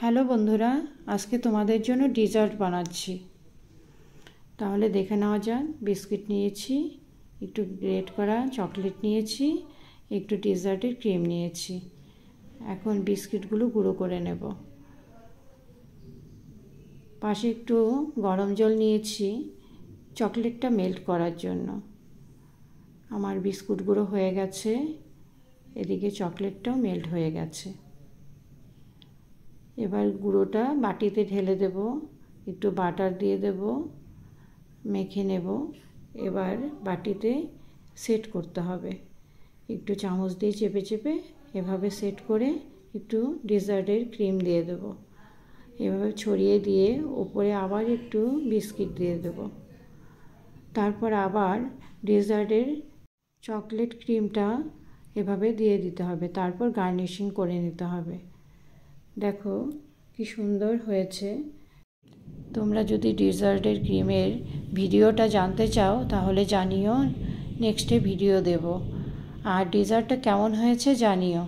Hello বন্ধুরা, আজকে তোমাদের জন্য ডেজার্ট বানাচ্ছি। তাহলে দেখে নেওয়া যাক। বিস্কিট নিয়েছি, একটু গ্রেট করা চকলেট নিয়েছি, একটু ডেজার্টের ক্রিম নিয়েছি। এখন বিস্কিটগুলো গুঁড়ো করে নেব। পাশে একটু গরম জল নিয়েছি চকলেটটা মেল্ট করার জন্য। আমার বিস্কুট গুঁড়ো হয়ে গেছে, এদিকে চকলেটটাও মেল্ট হয়ে গেছে। এবার গুঁড়োটা বাটিতে ঢেলে দেব, একটু বাটার দিয়ে দেব, মেখে নেব। এবার বাটিতে সেট করতে হবে। একটু চামচ দিয়ে চেপে চেপে এভাবে সেট করে একটু ডেজার্টের ক্রিম দিয়ে দেব। এভাবে ছড়িয়ে দিয়ে উপরে আবার একটু বিস্কিট দিয়ে দেব। তারপর আবার ডেজার্টের চকলেট ক্রিমটা এভাবে দিয়ে দিতে হবে। তারপর গার্নিশিং করে নিতে হবে। দেখো কি সুন্দর হয়েছে। তোমরা যদি ডেজার্টের ক্রিমের ভিডিওটা জানতে চাও তাহলে জানিও, নেক্সটে ভিডিও দেব। আর ডেজার্টটা কেমন হয়েছে জানিও।